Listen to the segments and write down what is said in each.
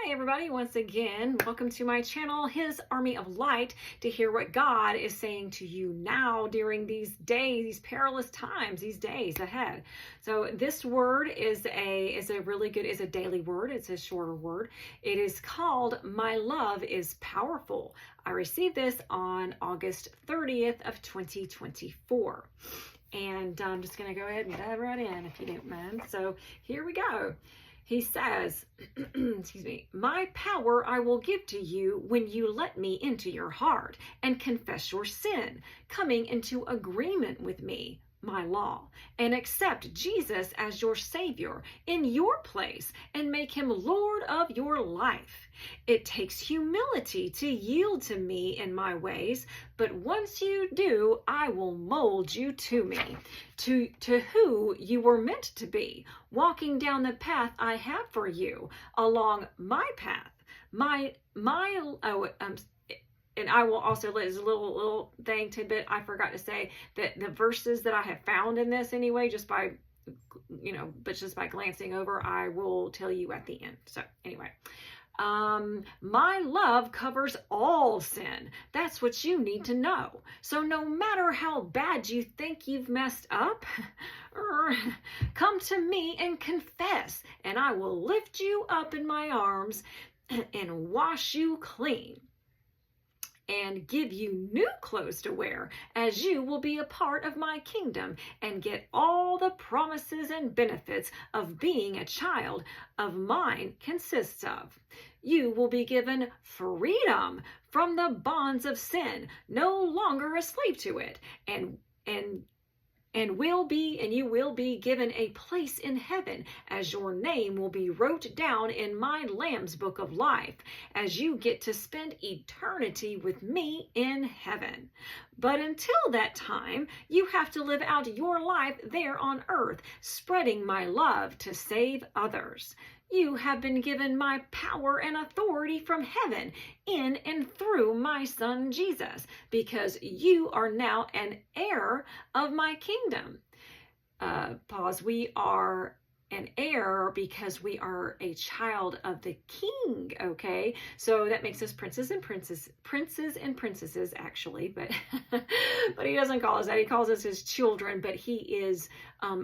Hi everybody, once again, welcome to my channel, His Army of Light, to hear what God is saying to you now during these days, these perilous times, these days ahead. So this word is a daily word. It's a shorter word. It is called My Love is Powerful. I received this on August 30th of 2024. And I'm just going to go ahead and dive right in if you don't mind. So here we go. He says, excuse me, my power I will give to you when you let me into your heart and confess your sin, coming into agreement with me, my law, and accept Jesus as your Savior in your place and make him Lord of your life. It takes humility to yield to me in my ways, but once you do, I will mold you to me, to who you were meant to be, walking down the path I have for you, along my path, and I will also, there's a little thing tidbit I forgot to say, that the verses that I have found in this anyway, just by glancing over, I will tell you at the end. So anyway, my love covers all sin. That's what you need to know. So no matter how bad you think you've messed up, come to me and confess, and I will lift you up in my arms and wash you clean and give you new clothes to wear, as you will be a part of my kingdom and get all the promises and benefits of being a child of mine consists of. You will be given freedom from the bonds of sin, no longer a slave to it, and you will be given a place in heaven, as your name will be wrote down in my Lamb's book of life, as you get to spend eternity with me in heaven. But until that time, you have to live out your life there on earth, spreading my love to save others. You have been given my power and authority from heaven in and through my son Jesus, because you are now an heir of my kingdom. We are an heir because we are a child of the king, okay? So that makes us princes and princesses actually, but but he doesn't call us that. He calls us his children, but he is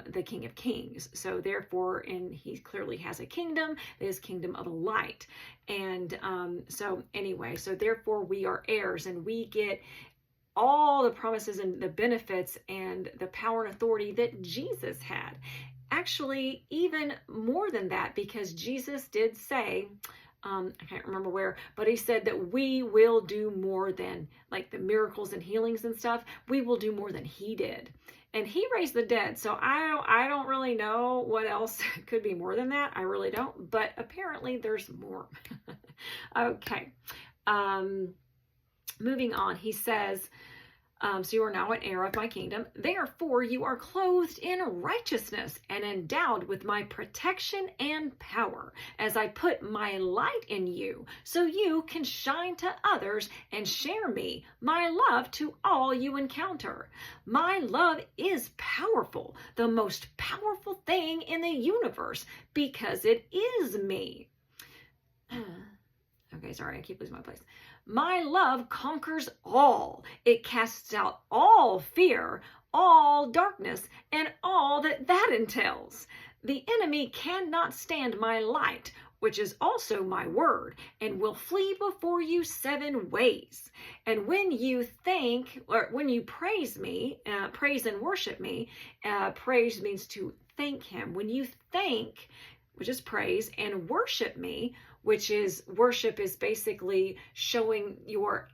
the King of Kings. So therefore, and he clearly has a kingdom, his kingdom of light. And so anyway, so therefore we are heirs, and we get all the promises and the benefits and the power and authority that Jesus had. Actually, even more than that, because Jesus did say, I can't remember where, but he said that we will do more than, like, the miracles and healings and stuff. We will do more than he did. And he raised the dead. So I don't really know what else could be more than that. I really don't. But apparently there's more. Okay. Moving on. He says, so you are now an heir of my kingdom. Therefore, you are clothed in righteousness and endowed with my protection and power, as I put my light in you, so you can shine to others and share me, my love, to all you encounter. My love is powerful, the most powerful thing in the universe, because it is me. Okay, sorry, I keep losing my place. My love conquers all. It casts out all fear, all darkness, and all that entails. The enemy cannot stand my light, which is also my word, and will flee before you 7 ways. And when you praise me, praise and worship me, praise means to thank him. When you thank, which is praise, and worship me, which is worship is basically showing your,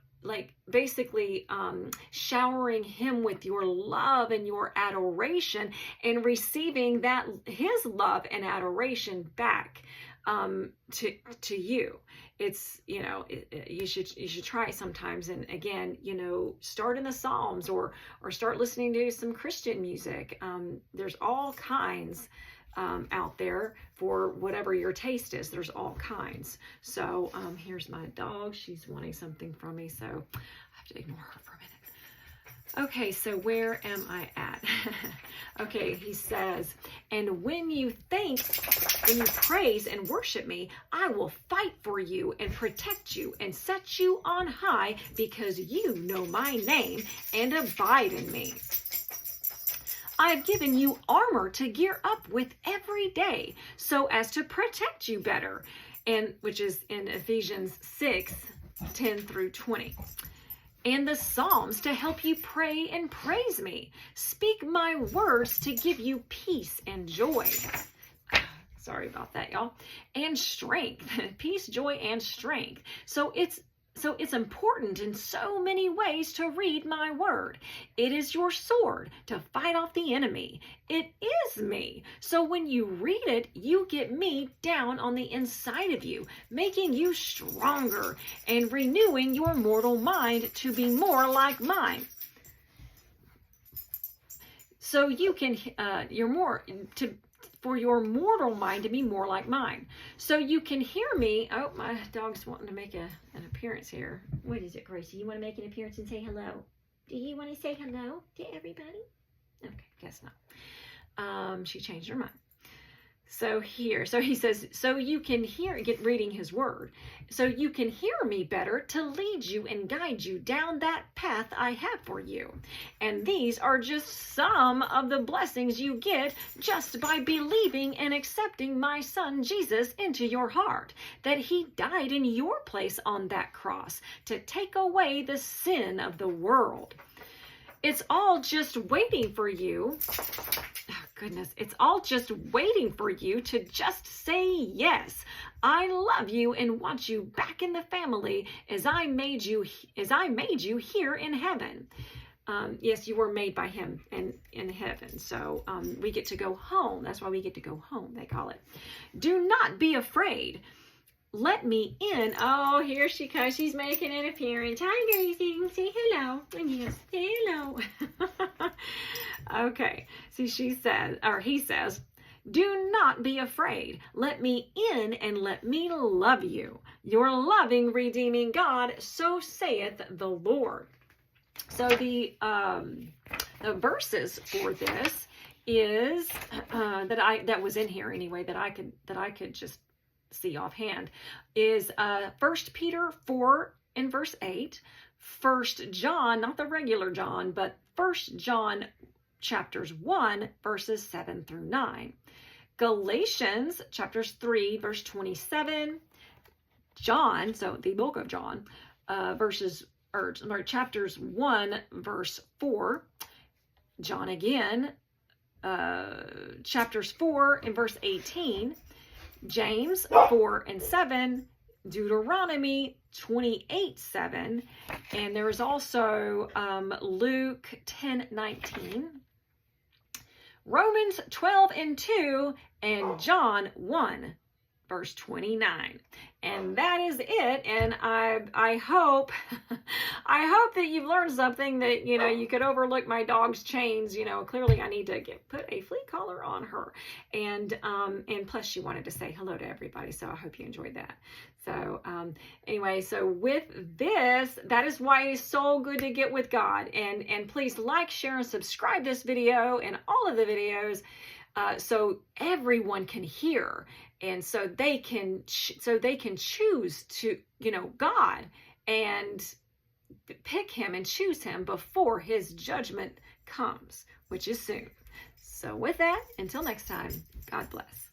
showering him with your love and your adoration, and receiving that his love and adoration back to you. It's, you should try it sometimes. And again, start in the Psalms or start listening to some Christian music. There's all kinds out there for whatever your taste is. There's all kinds. So here's my dog. She's wanting something from me, so I have to ignore her for a minute. Okay, so where am I at? Okay, he says, and when you praise and worship me, I will fight for you and protect you and set you on high because you know my name and abide in me. I have given you armor to gear up with every day so as to protect you better, and which is in Ephesians 6:10 through 20. And the Psalms to help you pray and praise me. Speak my words to give you peace and joy. Sorry about that, y'all. And strength. Peace, joy, and strength. So it's important in so many ways to read my word. It is your sword to fight off the enemy. It is me. So when you read it, you get me down on the inside of you, making you stronger and renewing your mortal mind to be more like mine. So you can, for your mortal mind to be more like mine. So you can hear me. Oh, my dog's wanting to make an appearance here. What is it, Gracie? You want to make an appearance and say hello? Do you want to say hello to everybody? Okay, guess not. She changed her mind. So he says, so you can reading his word. So you can hear me better to lead you and guide you down that path I have for you. And these are just some of the blessings you get just by believing and accepting my son Jesus into your heart, that he died in your place on that cross to take away the sin of the world. It's all just waiting for you. Goodness, it's all just waiting for you to just say yes. I love you and want you back in the family as I made you here in heaven. Yes, you were made by him in heaven. So we get to go home. That's why we get to go home, they call it. Do not be afraid. Let me in. Oh, here she comes. She's making an appearance. Hi, Gracie. Say hello. Yes, say hello. Okay. See, he says, do not be afraid. Let me in and let me love you. Your loving, redeeming God, so saith the Lord. So the verses for this is that was in here anyway, that I could just see offhand, is 1 Peter 4 and verse 8, 1 John, not the regular John, but 1 John chapters 1 verses 7 through 9, Galatians chapters 3 verse 27, John, so the book of John, chapters 1 verse 4, John again, chapters 4 and verse 18, James 4 and 7, Deuteronomy 28:7, and there's also Luke 10:19, Romans 12 and 2, and John 1 verse 29. And that is it. And I hope that you've learned something, that you could overlook my dog's chains. Clearly I need to put a flea collar on her, and plus she wanted to say hello to everybody, so I hope you enjoyed that. So anyway, so with this, that is why it's so good to get with God. And please like, share, and subscribe this video and all of the videos, so everyone can hear, and so they can choose to God and pick him and choose him before his judgment comes, which is soon. So with that, until next time, God bless.